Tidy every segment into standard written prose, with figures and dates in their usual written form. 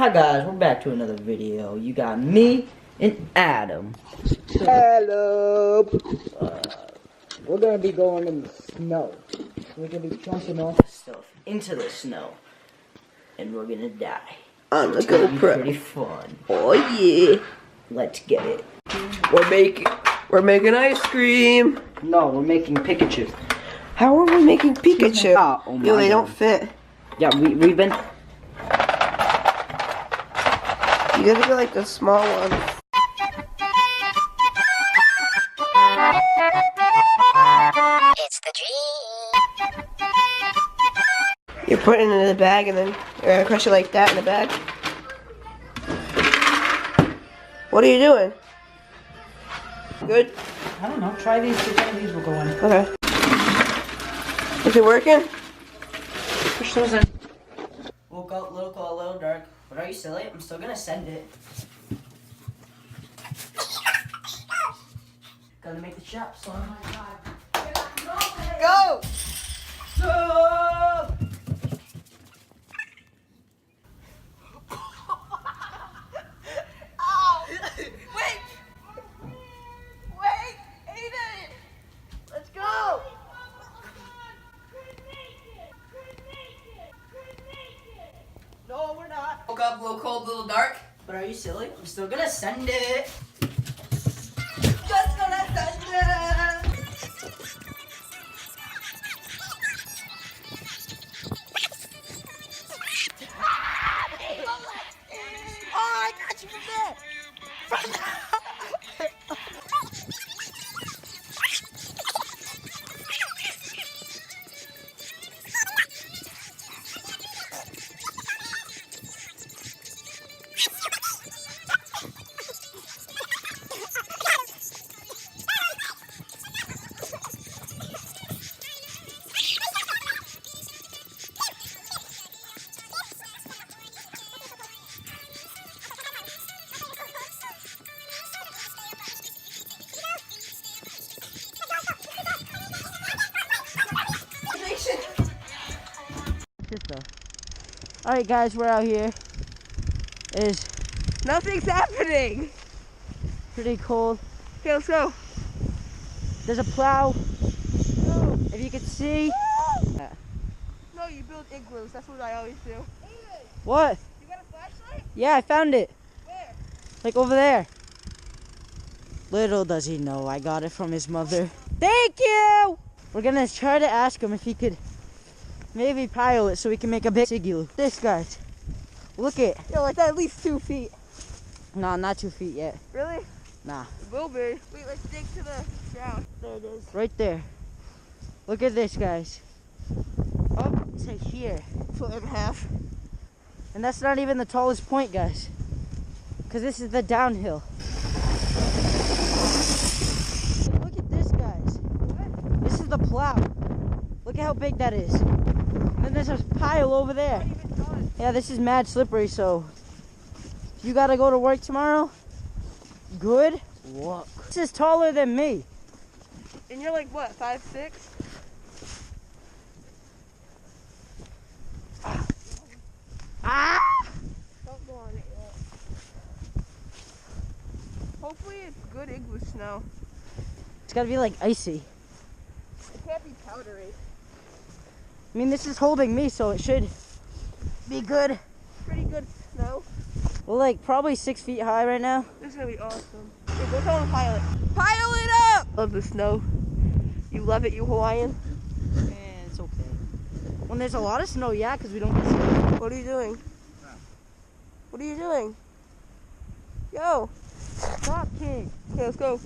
Hi guys, we're back to another video. You got me and Adam. Hello. We're gonna be going in the snow. We're gonna be jumping off Stuff into the snow, and we're gonna die. on the It's gonna be GoPro. pretty fun. Oh yeah. Let's get it. We're making ice cream. No, we're making Pikachu. How are we making Pikachu? Oh my Yo, they God. don't fit. Yeah, we've been. You gotta get like the small one. It's the dream. You're putting it in the bag and then you're gonna crush it like that in the bag. What are you doing? Good? I don't know. Try these. Which one of these will go in? Okay. Is it working? Push those in. Woke up a little dark. But are you silly? I'm still gonna send it. Gotta make the shop so. Oh my God. Go! Stop! Ow! Wait! Wait! Aidan! Let's go! No, we're not. Woke up a little cold, a little dark. But are you silly? I'm still gonna send it. Just gonna send it! Oh, I got you from there! Alright guys, we're out here. Nothing's happening! Pretty cold. Okay, let's go. There's a plow. If you could see. No, you build igloos. That's what I always do. What? You got a flashlight? Yeah, I found it. Where? Like over there. Little does he know I got it from his mother. Thank you! We're gonna try to ask him if he could maybe pile it so we can make a big igloo. This guys. Look it. Yo, like that at least 2 feet. Nah, not 2 feet yet. Really? Nah. It will be. Wait, let's dig to the ground. There it is. Right there. Look at this guys. Up to here. 1.5 feet. And that's not even the tallest point, guys. Because this is the downhill. Look at this, guys. What? This is the plow. Look at how big that is. And then there's a pile over there. Not even done. Yeah, this is mad slippery, so if you gotta go to work tomorrow, good luck. This is taller than me. And you're like what, 5'6"? Ah! Don't go on it yet. Hopefully it's good igloo snow. It's gotta be like icy. It can't be powdery. I mean, this is holding me, so it should be good. Pretty good snow. We're like probably 6 feet high right now. This is gonna be awesome. Okay, go tell them to pile it. Pile it up! Love the snow. You love it, you Hawaiian? Man, it's okay. When there's a lot of snow, yeah, because we don't get snow. What are you doing? What are you doing? Yo! Stop, kid. Okay, let's go.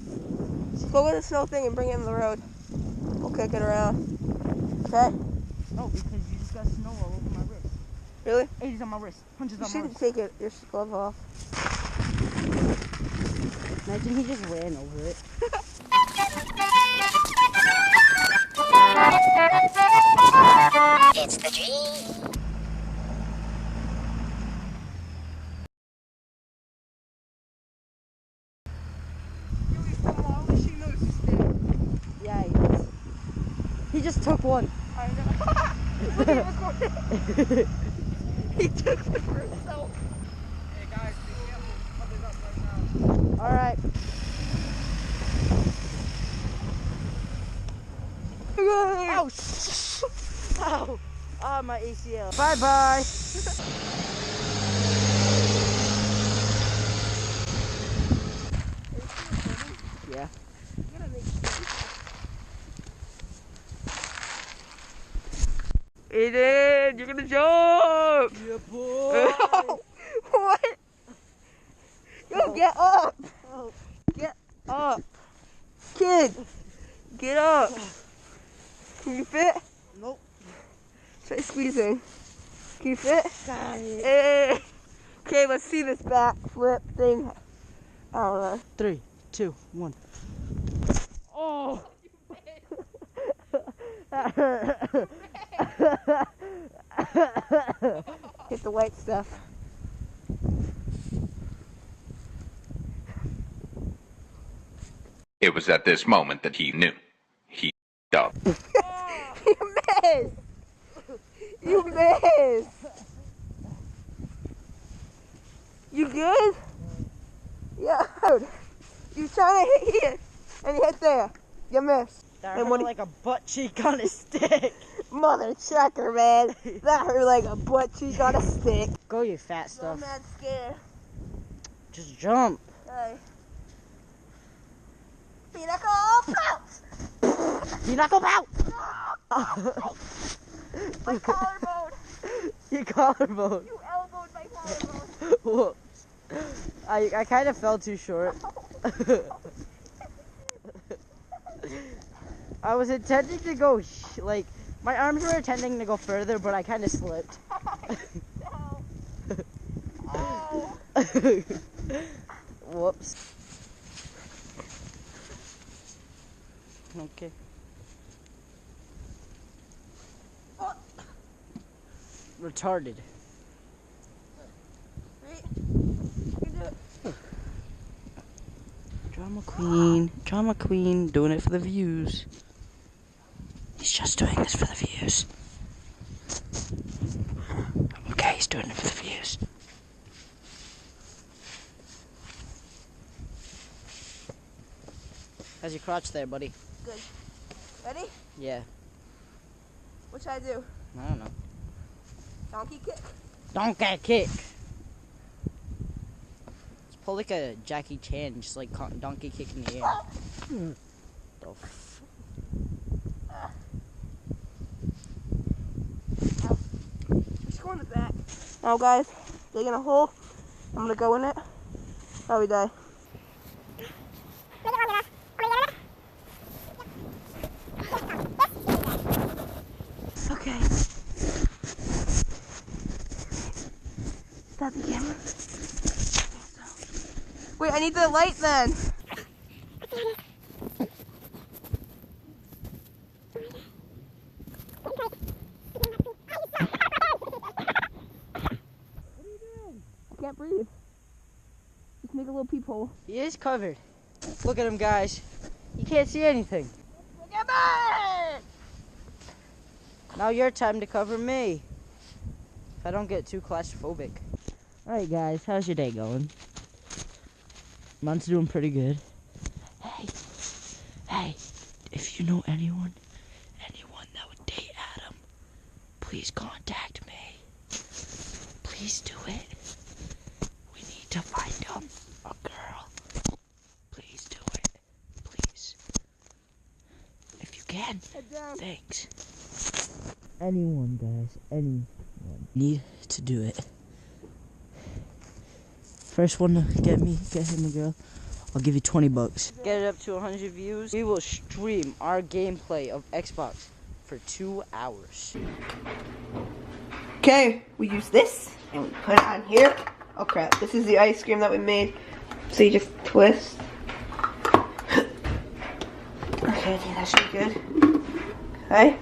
Let's go get the snow thing and bring it in the road. We'll kick it around. Okay? Oh, because you just got snow all over my wrist. Really? 80's on my wrist. Punches You on my should wrist. take your glove off. Imagine he just ran over it. It's the dream. Yeah, he is. He just took one. I know. Look at him recording. He took it for himself. Oh, ow. Oh, my ACL. Bye-bye. Yeah. Aidan, you're gonna jump! Yeah, boy! What? Yo, get up! Get up! Kid! Get up! Can you fit? Nope. Try squeezing. Can you fit? Hey. Okay, let's see this back flip thing. I don't know. 3, 2, 1. Oh! That hurt. Hit the white stuff. It was at this moment that he knew. He up. You missed! You missed! You good? Yeah. You trying to hit here, and you hit there. You missed. That hurt like a butt cheek on a stick. Mother trucker, man. That hurt like a butt cheek on a stick. Go, you fat stuff. I'm not scared. Just jump. Okay. Pinnacle pounce! Pinnacle pounce! My collarbone! Your collarbone. You elbowed my collarbone. Whoops. I kind of fell too short. I was intending to go, like, my arms were intending to go further, but I kind of slipped. Oh. Whoops. Okay. Retarded. Drama queen, doing it for the views. He's just doing this for the views. Okay, he's doing it for the views. How's your crotch there, buddy? Good. Ready? Yeah. What should I do? I don't know. Donkey kick? Donkey kick. Let's pull like a Jackie Chan, just like donkey kick in the air. The f Just go in the back. Now, guys, digging a hole. I'm gonna go in it. How we die? Okay. Stop the camera. Wait, I need the light then. I can't breathe. Just make a little peephole. He is covered. Look at him, guys. You can't see anything. Look at me! Now your time to cover me. If I don't get too claustrophobic. Alright guys, how's your day going? Mine's doing pretty good. Hey, if you know anyone that would date Adam, please contact me. Please do it. We need to find him a girl. Please do it. Please. If you can. Thanks. Anyone, guys. Anyone. Need to do it. First one to get him a girl, I'll give you 20 bucks. Get it up to 100 views. We will stream our gameplay of Xbox for 2 hours. Okay, we use this and we put it on here. Oh crap, this is the ice cream that we made. So you just twist. Okay, I think that should be good. Okay,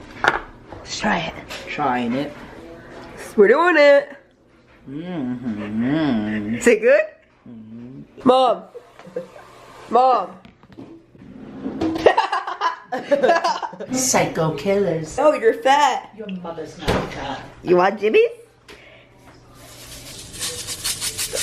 let's try it. Trying it. We're doing it. Is it good? Mom. Mom. Psycho killers. Oh, you're fat. Your mother's not fat. You want jimmies?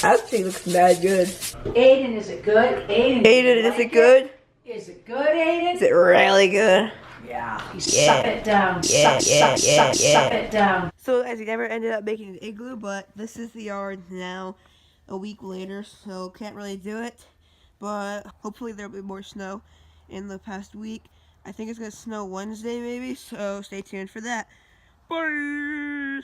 Actually looks mad good. Aidan, is it good? Aidan, Aidan, is it good? Is it good, Aidan? Is it really good? Yeah. You suck it down. Suck it down. So as he never ended up making an igloo, but this is the yard now, a week later, so can't really do it. But hopefully there'll be more snow in the past week. I think it's gonna snow Wednesday maybe, so stay tuned for that. Bye!